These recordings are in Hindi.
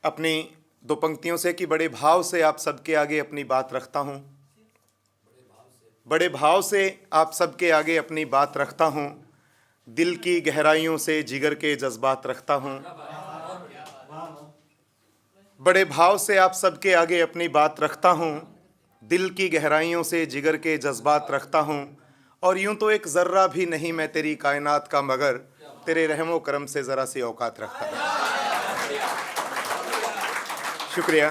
अपनी दो पंक्तियों से कि बड़े भाव से आप सबके आगे अपनी बात रखता हूँ, बड़े भाव से आप सबके आगे अपनी बात रखता हूँ, दिल की गहराइयों से जिगर के जज्बात रखता हूँ। बड़े भाव से आप सबके आगे अपनी बात रखता हूँ, दिल की गहराइयों से जिगर के जज्बात रखता हूँ। और यूं तो एक ज़र्रा भी नहीं मैं तेरी कायनात का, मगर तेरे रहमो करम से ज़रा सी औकात रखता हूँ। शुक्रिया,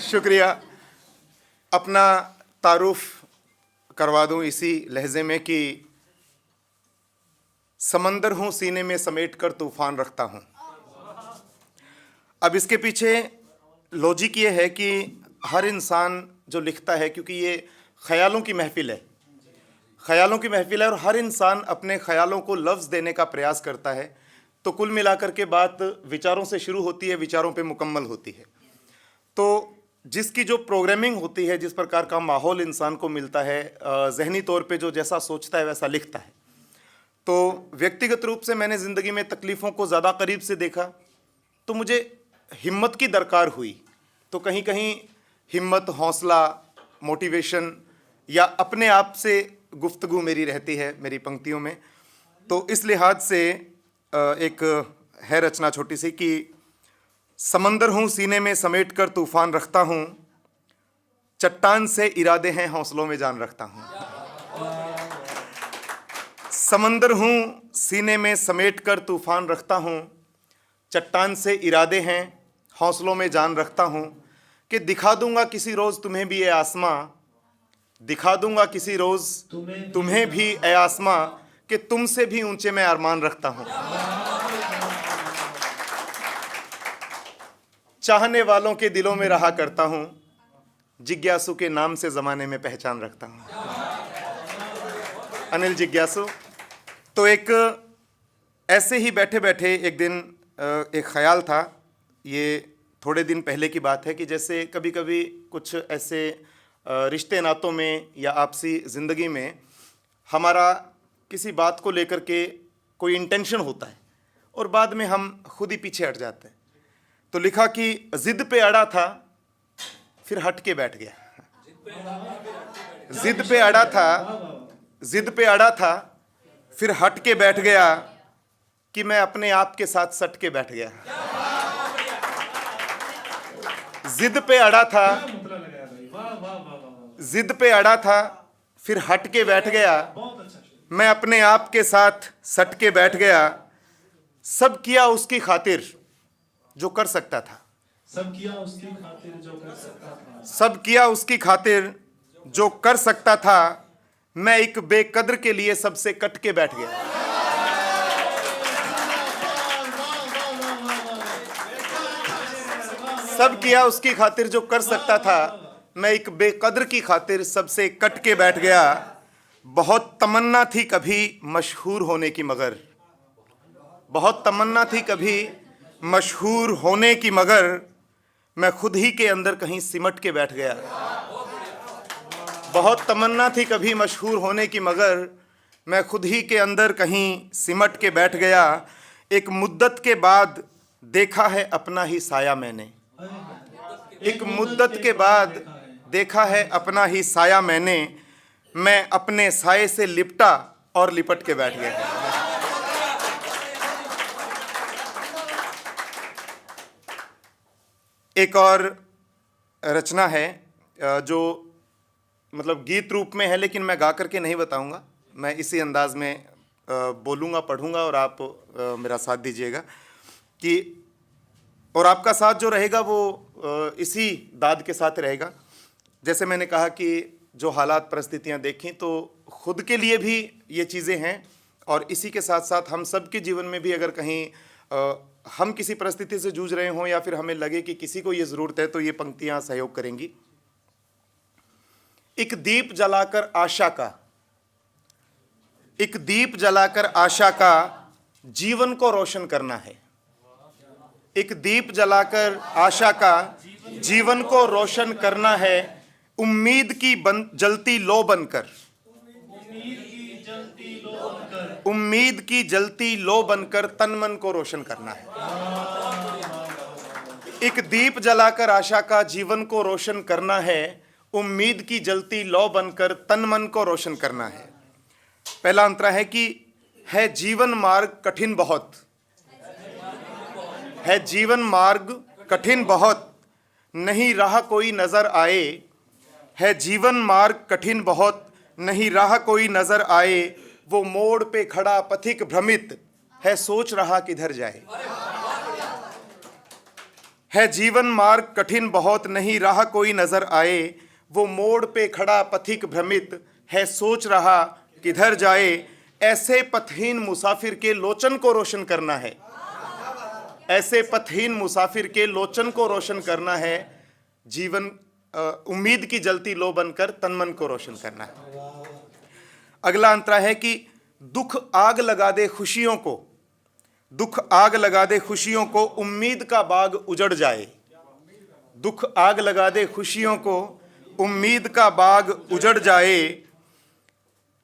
शुक्रिया। अपना तारुफ करवा दूं इसी लहजे में कि समंदर हूं सीने में समेट कर तूफान रखता हूं। अब इसके पीछे लॉजिक ये है कि हर इंसान जो लिखता है, क्योंकि ये ख्यालों की महफिल है, ख्यालों की महफिल है और हर इंसान अपने ख्यालों को लफ्ज़ देने का प्रयास करता है, तो कुल मिलाकर के बात विचारों से शुरू होती है, विचारों पे मुकम्मल होती है। तो जिसकी जो प्रोग्रामिंग होती है, जिस प्रकार का माहौल इंसान को मिलता है, ज़हनी तौर पे जो जैसा सोचता है वैसा लिखता है। तो व्यक्तिगत रूप से मैंने ज़िंदगी में तकलीफ़ों को ज़्यादा करीब से देखा, तो मुझे हिम्मत की दरकार हुई। तो कहीं कहीं हिम्मत, हौसला, मोटिवेशन या अपने आप से गुफ्तगू मेरी रहती है मेरी पंक्तियों में। तो इस लिहाज से एक है रचना छोटी सी कि समंदर हूँ सीने में समेट कर तूफान रखता हूँ, चट्टान से इरादे हैं हौसलों में जान रखता हूँ। समंदर हूँ सीने में समेट कर तूफान रखता हूँ, चट्टान से इरादे हैं हौसलों में जान रखता हूँ। कि दिखा दूंगा किसी रोज़ तुम्हें भी ए आसमां, दिखा दूंगा किसी रोज़ तुम्हें भी ए आसमां, कि तुमसे भी ऊंचे मैं अरमान रखता हूँ। चाहने वालों के दिलों में रहा करता हूँ, जिज्ञासु के नाम से ज़माने में पहचान रखता हूँ। अनिल जिज्ञासु। तो एक ऐसे ही बैठे बैठे एक दिन एक ख़याल था, ये थोड़े दिन पहले की बात है, कि जैसे कभी कभी कुछ ऐसे रिश्ते नातों में या आपसी ज़िंदगी में हमारा किसी बात को लेकर के कोई इंटेंशन होता है और बाद में हम खुद ही पीछे हट जाते हैं। तो लिखा कि जिद पे अड़ा था फिर हट के बैठ गया। जिद पे अड़ा था, जिद पे अड़ा था फिर हट के बैठ गया, कि मैं अपने आप के साथ सट के बैठ गया। जिद पे अड़ा था, जिद पे अड़ा था फिर हट के बैठ गया, मैं अपने आप के साथ सट के बैठ गया। सब किया उसकी खातिर जो कर सकता था, सब किया उसकी खातिर जो कर सकता था, सब किया उसकी खातिर जो कर सकता था। मैं एक बेकद्र के लिए सबसे कट के बैठ गया। सब किया उसकी खातिर जो कर सकता था, मैं एक बेकद्र की खातिर सबसे कट के बैठ गया। बहुत तमन्ना थी कभी मशहूर होने की, मगर बहुत तमन्ना थी कभी मशहूर होने की, मगर मैं खुद ही के अंदर कहीं सिमट के बैठ गया। बहुत तमन्ना थी कभी मशहूर होने की, मगर मैं खुद ही के अंदर कहीं सिमट के बैठ गया। एक मुद्दत के बाद देखा है अपना ही साया मैंने, एक मुद्दत के बाद देखा है अपना ही साया मैंने। मैं अपने साये से लिपटा और लिपट के बैठ गया। एक और रचना है जो मतलब गीत रूप में है, लेकिन मैं गा करके नहीं बताऊंगा, मैं इसी अंदाज में बोलूँगा, पढ़ूंगा और आप मेरा साथ दीजिएगा। कि और आपका साथ जो रहेगा वो इसी दाद के साथ रहेगा। जैसे मैंने कहा कि जो हालात परिस्थितियाँ देखी तो खुद के लिए भी ये चीज़ें हैं, और इसी के साथ साथ हम सब के जीवन में भी अगर कहीं हम किसी परिस्थिति से जूझ रहे हों या फिर हमें लगे कि किसी को ये ज़रूरत है, तो ये पंक्तियाँ सहयोग करेंगी। एक दीप जलाकर आशा का, एक दीप जलाकर आशा का जीवन को रोशन करना है। एक दीप जलाकर आशा का जीवन को रोशन करना है, उम्मीद की जलती लो बनकर, उम्मीद की जलती लो बनकर तन मन को रोशन करना है। एक दीप जलाकर आशा का जीवन को रोशन करना है। उम्मीद की जलती लौ बनकर तन मन को रोशन करना है। पहला अंतरा है कि है जीवन मार्ग कठिन बहुत, है जीवन मार्ग कठिन बहुत, नहीं राह कोई नजर आए। है जीवन मार्ग कठिन बहुत, नहीं राह कोई नजर आए। वो मोड़ पे खड़ा पथिक भ्रमित, है सोच रहा किधर जाए। है जीवन मार्ग कठिन बहुत, नहीं राह कोई नजर आए। वो मोड़ पे खड़ा पथिक भ्रमित, है सोच रहा किधर जाए। ऐसे पथहीन मुसाफिर के लोचन को रोशन करना है। ऐसे पथहीन मुसाफिर के लोचन को रोशन करना है। जीवन उम्मीद की जलती लो बनकर तन मन को रोशन करना है। अगला अंतरा है कि दुख आग लगा दे खुशियों को, दुख आग लगा दे खुशियों को, उम्मीद का बाग उजड़ जाए। दुख आग लगा दे खुशियों को, उम्मीद का बाग उजड़ जाए।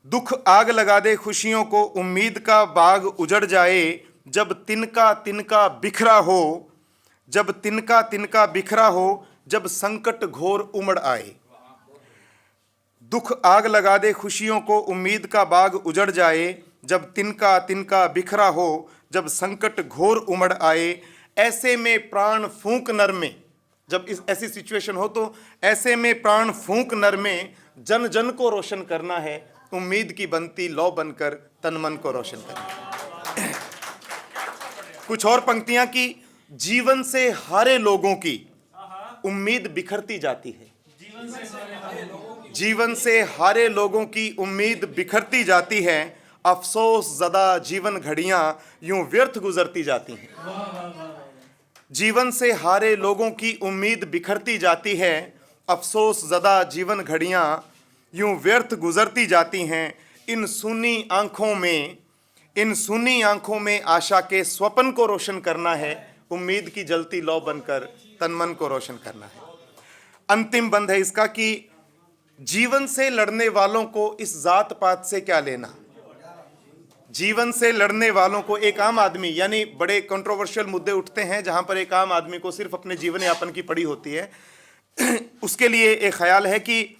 दुख आग लगा दे खुशियों को, उम्मीद का बाग उजड़ जाए। जब तिनका तिनका बिखरा हो, जब तिनका तिनका बिखरा हो, जब संकट घोर उमड़ आए। दुख आग लगा दे खुशियों को, उम्मीद का बाग उजड़ जाए। जब तिनका तिनका बिखरा हो, जब संकट घोर उमड़ आए। ऐसे में प्राण फूंक नर में, जब इस ऐसी सिचुएशन हो तो ऐसे में प्राण फूंक नर में, जन जन को रोशन करना है। उम्मीद की बनती लौ बनकर तन मन को रोशन करना है। कुछ और पंक्तियां की जीवन से हारे लोगों की उम्मीद बिखरती जाती है। जीवन से हारे लोगों की उम्मीद बिखरती जाती है। अफसोस ज़दा जीवन घड़ियां यूं व्यर्थ गुजरती जाती हैं। जीवन से हारे लोगों की उम्मीद बिखरती जाती है। अफसोस ज़दा जीवन घड़ियां यूं व्यर्थ गुजरती जाती हैं। इन सुनी आंखों में, इन सुनी आंखों में आशा के स्वप्न को रोशन करना है। उम्मीद की जलती लौ बनकर तन मन को रोशन करना है। अंतिम बंद है इसका कि जीवन से लड़ने वालों को इस जात पात से क्या लेना। जीवन से लड़ने वालों को, एक आम आदमी, यानी बड़े कंट्रोवर्शियल मुद्दे उठते हैं जहां पर एक आम आदमी को सिर्फ अपने जीवन यापन की पड़ी होती है, उसके लिए एक ख्याल है कि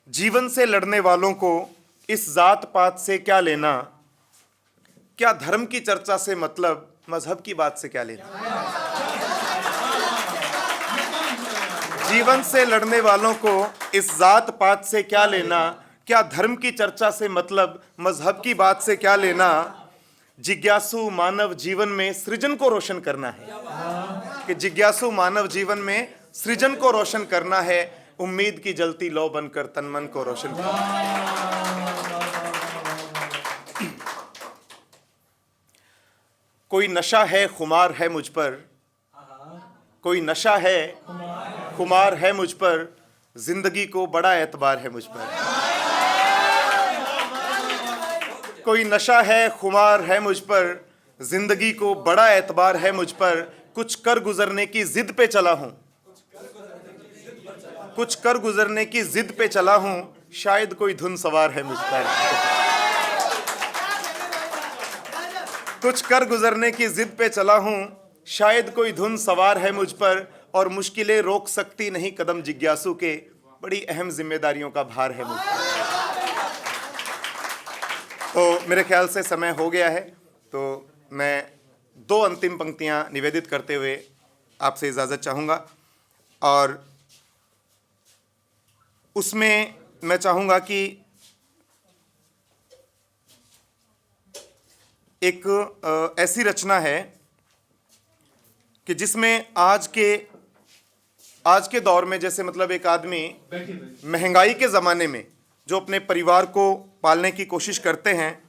जीवन से लड़ने वालों को इस जात पात से क्या लेना, क्या धर्म की चर्चा से मतलब, मजहब की बात से क्या लेना। जीवन से लड़ने वालों को इस जात पात से क्या लेना, क्या धर्म की चर्चा से मतलब, मजहब की बात से क्या लेना। जिज्ञासु मानव जीवन में सृजन को रोशन करना है, कि जिज्ञासु मानव जीवन में सृजन को रोशन करना है। उम्मीद की जलती लौ बनकर तन मन को रोशन करना है। कोई नशा है खुमार है मुझ पर, कोई नशा है खुमार है मुझ पर, जिंदगी को बड़ा एतबार है मुझ पर। कोई नशा है खुमार है मुझ पर, जिंदगी को बड़ा एतबार है मुझ पर। कुछ कर गुजरने की जिद पे चला हूं, कुछ कर गुजरने की जिद पे चला हूं, शायद कोई धुन सवार है मुझ पर। कुछ कर गुजरने की जिद पे चला हूं, शायद कोई धुन सवार है मुझ पर। और मुश्किलें रोक सकती नहीं कदम जिज्ञासु के, बड़ी अहम जिम्मेदारियों का भार है मुझ पर। तो मेरे ख्याल से समय हो गया है, तो मैं दो अंतिम पंक्तियां निवेदित करते हुए आपसे इजाज़त चाहूँगा। और उसमें मैं चाहूँगा कि एक ऐसी रचना है कि जिसमें आज के दौर में, जैसे मतलब एक आदमी महंगाई के ज़माने में जो अपने परिवार को पालने की कोशिश करते हैं,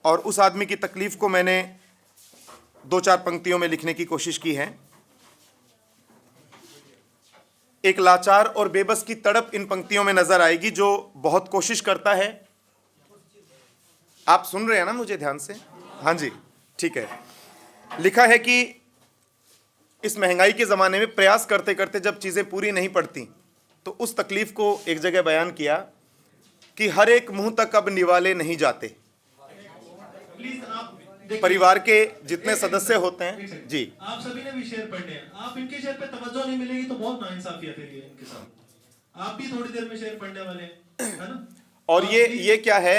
और उस आदमी की तकलीफ़ को मैंने दो चार पंक्तियों में लिखने की कोशिश की है। एक लाचार और बेबस की तड़प इन पंक्तियों में नजर आएगी, जो बहुत कोशिश करता है। आप सुन रहे हैं ना मुझे ध्यान से? हाँ जी, ठीक है। लिखा है कि इस महंगाई के ज़माने में प्रयास करते करते जब चीज़ें पूरी नहीं पड़ती, तो उस तकलीफ़ को एक जगह बयान किया कि हर एक मुंह तक अब निवाले नहीं जाते। परिवार के जितने सदस्य होते हैं जी आप सभी ने भी शेर पढ़ने हैं, आप इनके शेर पे तवज्जो नहीं मिलेगी तो बहुत नाइंसाफी है फिर ये इनके साथ। आप भी थोड़ी देर में शेर पढ़ने वाले हैं, है ना? और ये क्या है,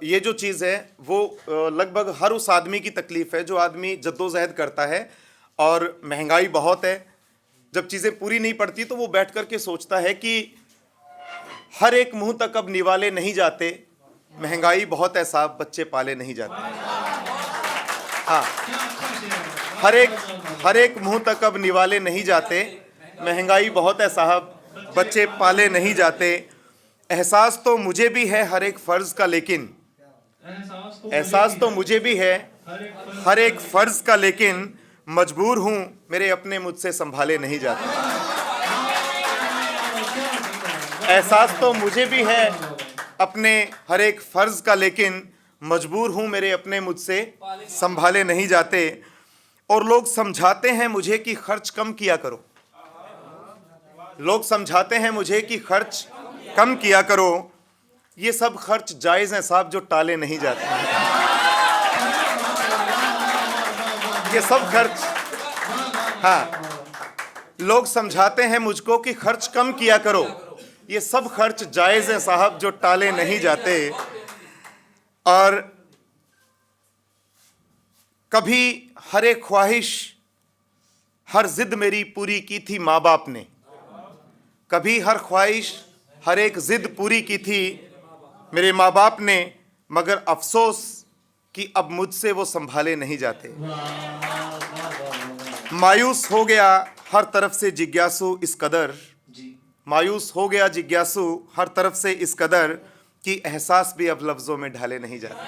ये जो चीज़ है वो लगभग हर उस आदमी की तकलीफ है जो आदमी जद्दोजहद करता है और महंगाई बहुत है। जब चीज़ें पूरी नहीं पड़ती तो वो बैठ कर के सोचता है कि हर एक मुंह तक अब निवाले नहीं जाते, महंगाई बहुत है साहब, बच्चे पाले नहीं जाते। हाँ, क्या अच्छा शेर है। हर एक मुंह तक अब निवाले नहीं जाते, महंगाई बहुत है साहब, बच्चे पाले नहीं जाते। एहसास तो मुझे भी है हर एक फ़र्ज़ का, लेकिन एहसास तो मुझे भी है हर एक फ़र्ज़ का, लेकिन मजबूर हूँ मेरे अपने मुझसे संभाले नहीं जाते। एहसास तो मुझे भी है अपने हर एक फ़र्ज़ का, लेकिन मजबूर हूँ मेरे अपने मुझसे संभाले नहीं जाते। और लोग समझाते हैं मुझे कि खर्च कम किया करो, लोग समझाते हैं मुझे कि खर्च कम किया करो। ये सब खर्च जायज़ हैं साहब जो टाले नहीं जाते। ये सब खर्च, हाँ, लोग समझाते हैं मुझको कि खर्च कम किया करो, ये सब खर्च जायज़ हैं साहब जो टाले नहीं जाते। और कभी हर एक ख्वाहिश, हर जिद मेरी पूरी की थी माँ बाप ने, कभी हर ख्वाहिश, हर एक जिद पूरी की थी मेरे माँ बाप ने, मगर अफसोस कि अब मुझसे वो संभाले नहीं जाते। मायूस हो गया हर तरफ से जिज्ञासु इस कदर, मायूस हो गया जिज्ञासु हर तरफ से इस कदर कि एहसास भी अब लफ्ज़ों में ढाले नहीं जाते।